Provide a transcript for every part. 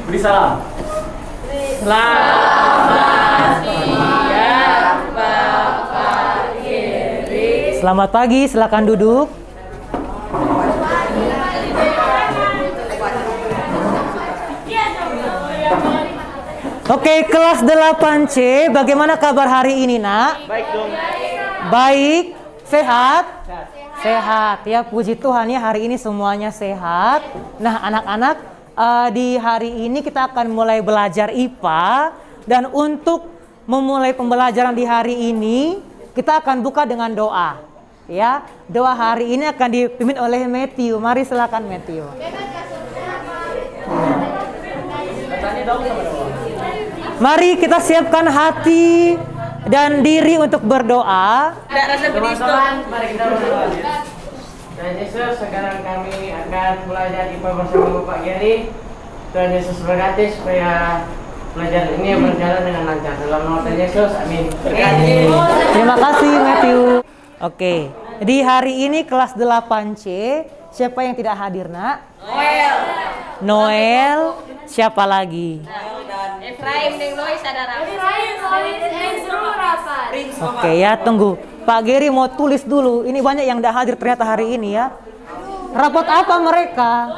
Beri salam. Selamat siang, Bapak Giri. Selamat pagi, silakan duduk. Oke, kelas 8C, bagaimana kabar hari ini, Nak? Baik dong. Baik, sehat? Sehat, ya puji Tuhan ya hari ini semuanya sehat. Nah anak-anak, di hari ini kita akan mulai belajar IPA. Dan untuk memulai pembelajaran di hari ini, kita akan buka dengan doa. Ya, doa hari ini akan dipimpin oleh Matthew. Mari silakan Matthew. Mari kita siapkan hati dan diri untuk berdoa. Tidak rasa berisiko. Teman-teman, mari kita berdoa. Tuhan Yesus, sekarang kami akan belajar IPA bersama Bapak Gary. Tuhan Yesus berkati supaya pelajaran ini berjalan dengan lancar. Dalam nama Tuhan Yesus, amin. Berkati. Terima kasih Matthew. Oke, di hari ini kelas 8C, siapa yang tidak hadir, Nak? Noel. Siapa lagi? Efraim dan Lois ada rapat. Oke ya, tunggu. Pak Geri mau tulis dulu. Ini banyak yang tidak hadir ternyata hari ini ya. Rapat apa mereka?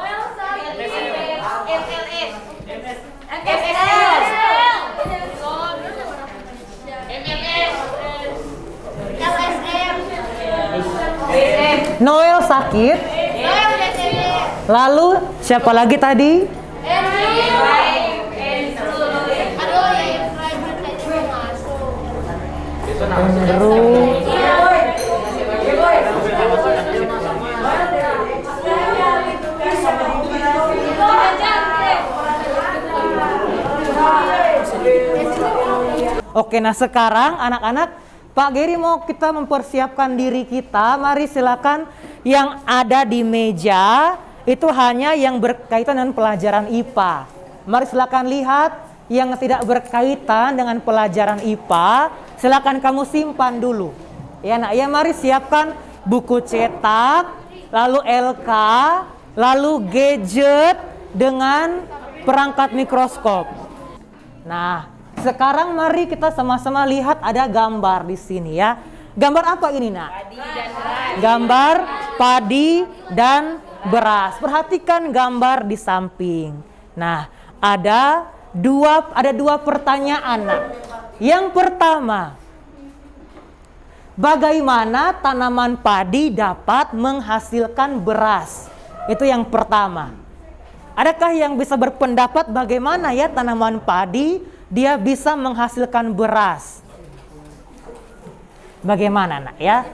Noel sakit. Lalu siapa lagi tadi? Andrew. Oke, nah sekarang anak-anak, Pak Geri mau kita mempersiapkan diri kita. Mari silakan yang ada di meja itu hanya yang berkaitan dengan pelajaran IPA. Mari silakan lihat yang tidak berkaitan dengan pelajaran IPA. Silakan kamu simpan dulu. Ya nak, ya mari siapkan buku cetak, lalu LK, lalu gadget dengan perangkat mikroskop. Nah, sekarang mari kita sama-sama lihat ada gambar di sini ya. Gambar apa ini, Nak? Gambar padi dan beras. Perhatikan gambar di samping. Nah, ada dua pertanyaan, Nak. Yang pertama, bagaimana tanaman padi dapat menghasilkan beras? Itu yang pertama. Adakah yang bisa berpendapat bagaimana ya tanaman padi dia bisa menghasilkan beras? Bagaimana, Nak ya?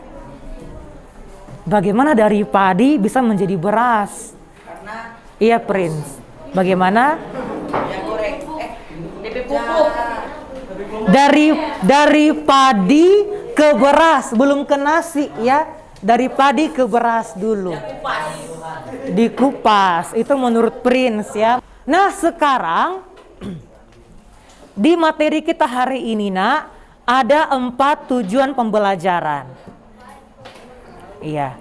Bagaimana dari padi bisa menjadi beras? Iya, Prince. Bagaimana? Dari padi ke beras, belum ke nasi ya. Dari padi ke beras dulu. Dikupas. Itu menurut Prince ya. Nah, sekarang di materi kita hari ini, Nak, ada 4 tujuan pembelajaran. Iya.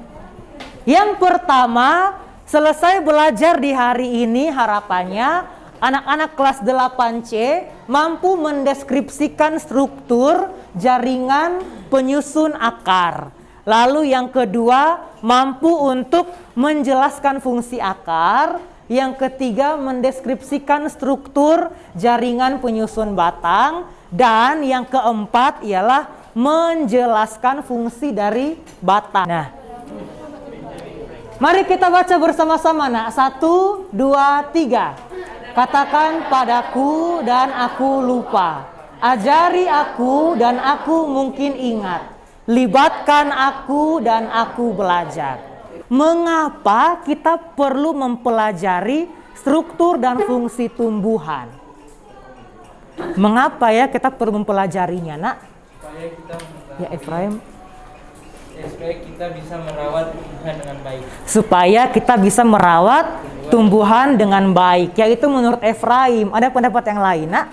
Yang pertama, selesai belajar di hari ini harapannya anak-anak kelas 8C mampu mendeskripsikan struktur jaringan penyusun akar. Lalu yang kedua, mampu untuk menjelaskan fungsi akar. Yang ketiga, mendeskripsikan struktur jaringan penyusun batang. Dan yang keempat ialah menjelaskan fungsi dari batang. Nah, mari kita baca bersama-sama, Nak. 1, 2, 3. Katakan padaku dan aku lupa. Ajari aku dan aku mungkin ingat. Libatkan aku dan aku belajar. Mengapa kita perlu mempelajari struktur dan fungsi tumbuhan? Mengapa ya kita perlu mempelajarinya, Nak? Supaya kita Ya, Efraim. supaya kita bisa merawat tumbuhan dengan baik. Supaya kita bisa merawat tumbuhan dengan baik. Yaitu menurut Efraim. Ada pendapat yang lain, Nak?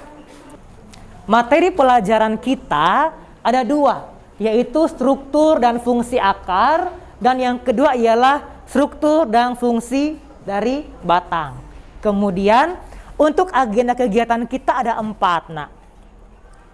Materi pelajaran kita ada 2. Yaitu struktur dan fungsi akar. Dan yang kedua ialah struktur dan fungsi dari batang. Kemudian Untuk agenda kegiatan kita ada 4, Nak.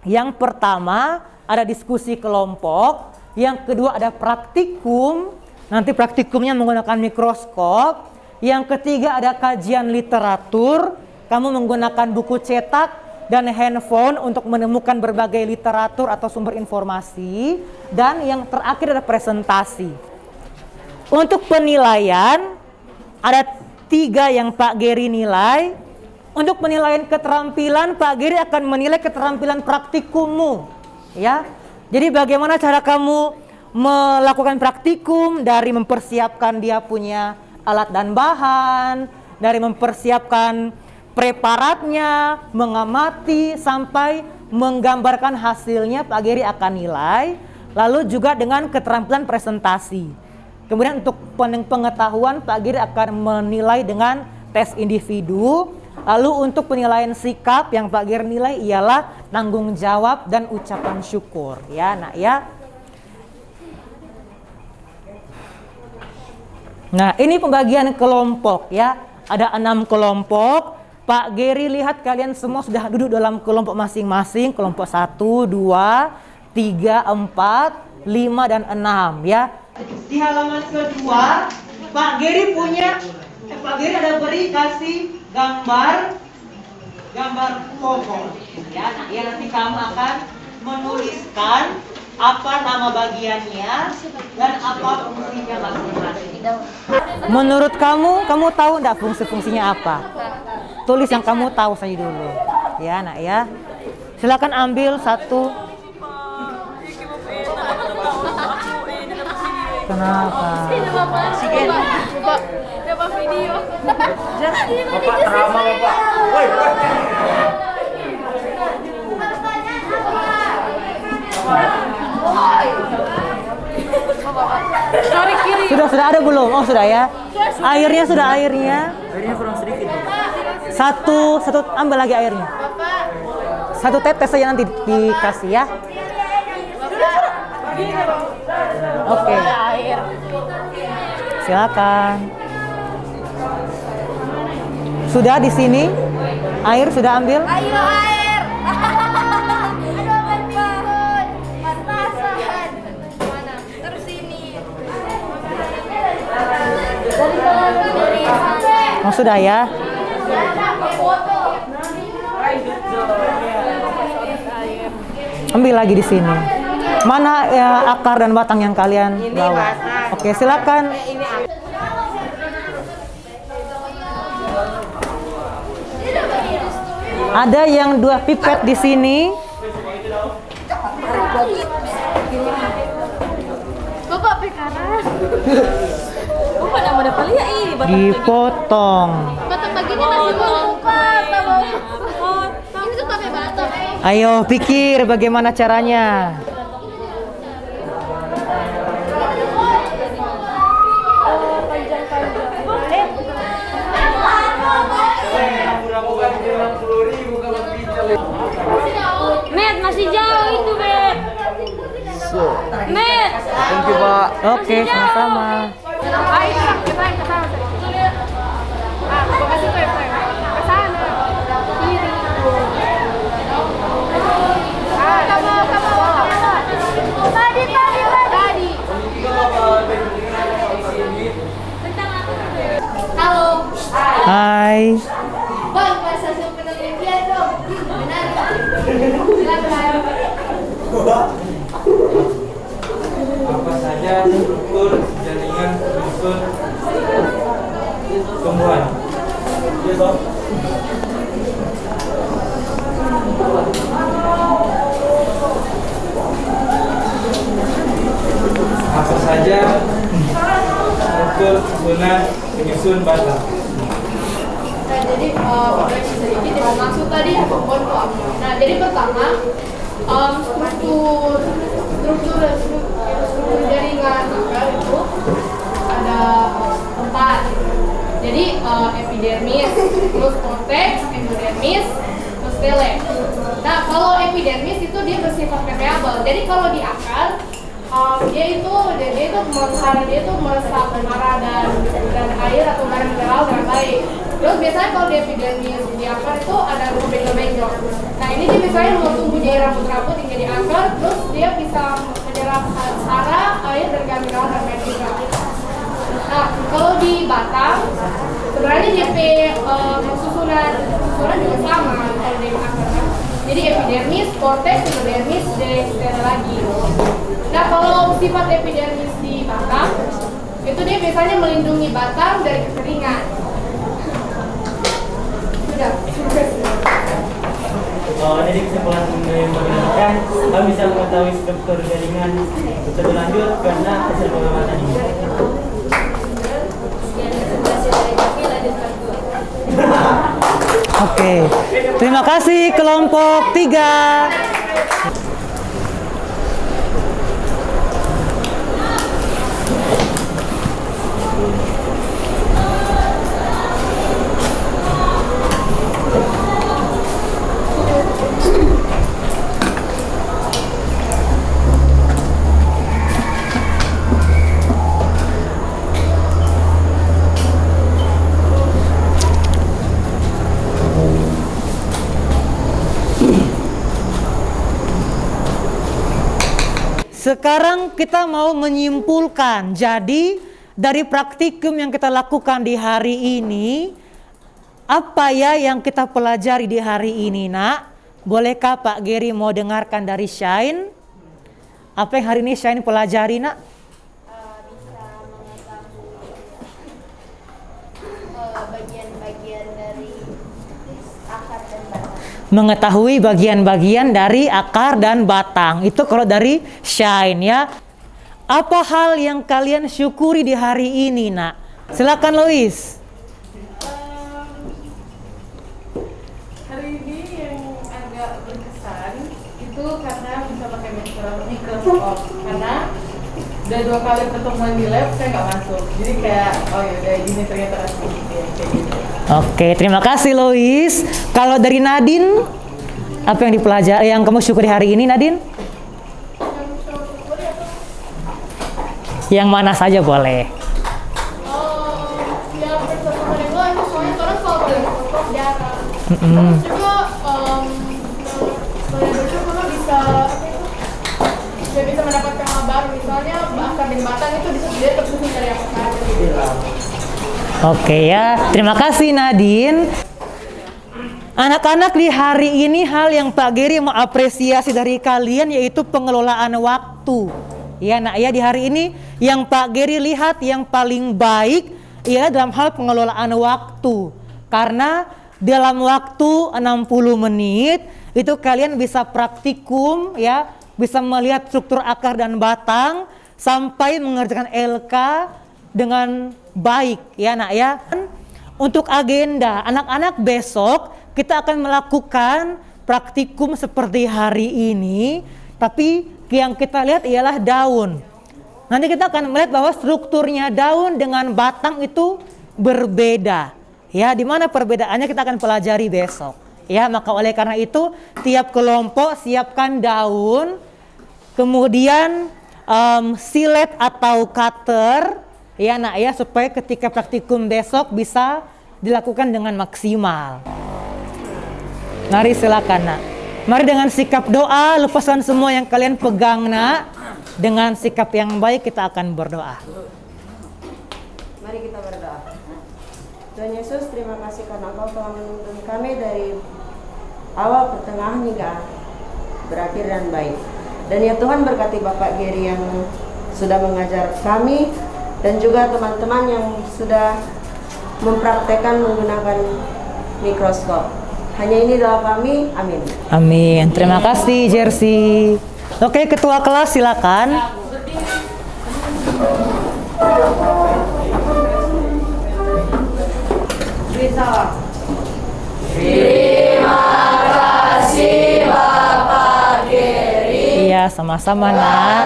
Yang pertama ada diskusi kelompok, yang kedua ada praktikum, nanti praktikumnya menggunakan mikroskop, yang ketiga ada kajian literatur, kamu menggunakan buku cetak dan handphone untuk menemukan berbagai literatur atau sumber informasi, dan yang terakhir ada presentasi. Untuk penilaian ada 3 yang Pak Geri nilai. Untuk penilaian keterampilan, Pak Geri akan menilai keterampilan praktikummu, ya. Jadi bagaimana cara kamu melakukan praktikum, dari mempersiapkan dia punya alat dan bahan, dari mempersiapkan preparatnya, mengamati sampai menggambarkan hasilnya, Pak Geri akan nilai. Lalu juga dengan keterampilan presentasi. Kemudian untuk pengetahuan, Pak Geri akan menilai dengan tes individu. Lalu untuk penilaian sikap yang Pak Geri nilai ialah tanggung jawab dan ucapan syukur, ya Nak ya. Nah, ini pembagian kelompok ya. Ada 6 kelompok. Pak Geri lihat kalian semua sudah duduk dalam kelompok masing-masing. Kelompok 1, 2, 3, 4, 5 dan 6 ya. Di halaman kedua, Pak Geri ada beri kasih gambar pohon ya. Nah, ya nanti kamu akan menuliskan apa nama bagiannya dan apa fungsinya masing-masing. Menurut kamu tahu enggak fungsi-fungsinya apa? Tulis yang kamu tahu saja dulu. Ya, Nak ya. Silakan ambil satu. Kenapa? Bapak video. Bapak drama Bapak. Woi. Sudah ada belum? Oh sudah ya. Airnya sudah airnya. Airnya kurang sedikit. Satu ambil lagi airnya. Satu tetes saja nanti dikasih ya. Oke. Silakan. Sudah di sini? Air sudah ambil? Ayo air. Aduh bangun. Pantasan. Mana? Terus ini. Oh sudah ya. Ambil lagi di sini. Mana ya, akar dan batang yang kalian bawa? Oke, silakan. Ada yang 2 pipet di sini. Bapak pekara. Bapak nama dapat lihat ini. Dipotong. Batang begini masih belum buka. Ini tuh pakai batang. Ayo pikir bagaimana caranya. Met masih jauh itu, Met. Met. Thank you, Pak. Oke, sama-sama. Ayo, kita ke sana. Makasih, Pak. Ke sana. Kiri. Tadi. Halo. Hai. Bang, masa penelitian dong. Benar. Silakan. Apa saja struktur jaringan susun tumbuhan? Apa saja struktur susunan penyusun batang? Nah, jadi sedikit ya, maksud tadi pohon tuh apa? Nah, jadi pertama struktur jaringan akar itu ada 4. Jadi epidermis, terus korteks, endodermis, terus tele. Nah, kalau epidermis itu dia bersifat permeabel. Jadi kalau di akar dia itu meresap darah dan air atau darah mineral dengan baik. Terus biasa biasanya kalau di epidermis di akar itu ada benjol-benjol. Nah ini dia biasanya mau tumbuh jadi rambut-rambut yang jadi akar, terus dia bisa menyerap hara, air, dan mineral dan mineral. Nah kalau di batang, sebenarnya DP susunan juga sama kalau di akar. Jadi epidermis, korteks, endodermis, dan lagi. Nah kalau sifat epidermis di batang, itu dia biasanya melindungi batang dari kekeringan. Sudah. Jadi kesimpulan mengenai kami bisa mengetahui struktur jaringan lebih lanjut karena hasil pengamatan ini. Oke, terima kasih kelompok 3. Sekarang kita mau menyimpulkan. Jadi dari praktikum yang kita lakukan di hari ini, apa ya yang kita pelajari di hari ini, Nak? Bolehkah Pak Geri mau dengarkan dari Shine? Apa yang hari ini Shine pelajari, Nak? Bisa mengetahui bagian-bagian dari akar dan batang. Mengetahui bagian-bagian dari akar dan batang. Itu kalau dari Shine ya. Apa hal yang kalian syukuri di hari ini, Nak? Silakan Lois. Hari ini yang agak berkesan itu karena bisa pakai mikroskop. Karena udah 2 kali pertemuan di lab saya nggak masuk. Jadi kayak oh ya udah gini ternyata asli kayak gitu. Oke, terima kasih Lois. Kalau dari Nadine, apa yang dipelajari, yang kamu syukuri hari ini, Nadine? Yang mana saja boleh. Yang pertama itu soalnya sekarang soal mikroskop jarang. Terus juga setelah bersyukur bisa mendapatkan hal baru, misalnya akar dan batang itu bisa dia tersusun dari akar. Oke ya, terima kasih Nadine. Anak-anak, di hari ini hal yang Pak Geri mau apresiasi dari kalian yaitu pengelolaan waktu. Ya Nak ya, di hari ini yang Pak Geri lihat yang paling baik ialah dalam hal pengelolaan waktu. Karena dalam waktu 60 menit itu kalian bisa praktikum ya, bisa melihat struktur akar dan batang sampai mengerjakan LK dengan baik ya Nak ya. Untuk agenda anak-anak, besok kita akan melakukan praktikum seperti hari ini, tapi yang kita lihat ialah daun. Nanti kita akan melihat bahwa strukturnya daun dengan batang itu berbeda. Ya, di mana perbedaannya kita akan pelajari besok. Ya, maka oleh karena itu tiap kelompok siapkan daun, kemudian silet atau cutter, ya Nak ya, supaya ketika praktikum besok bisa dilakukan dengan maksimal. Mari silakan Nak. Mari dengan sikap doa, lepaskan semua yang kalian pegang Nak. Dengan sikap yang baik kita akan berdoa. Mari kita berdoa. Tuhan Yesus, terima kasih karena Engkau telah menuntun kami dari awal, pertengahan hingga berakhir dan baik. Dan ya Tuhan, berkati Bapak Geri yang sudah mengajar kami dan juga teman-teman yang sudah mempraktekkan menggunakan mikroskop. Hanya ini doa kami, amin. Amin. Terima kasih Jersey. Oke, ketua kelas silakan. Terima kasih Bapak Geri. Iya, sama-sama Nak.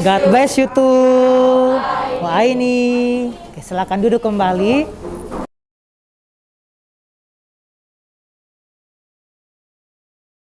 God bless you too. Wah ini. Oke, silakan duduk kembali.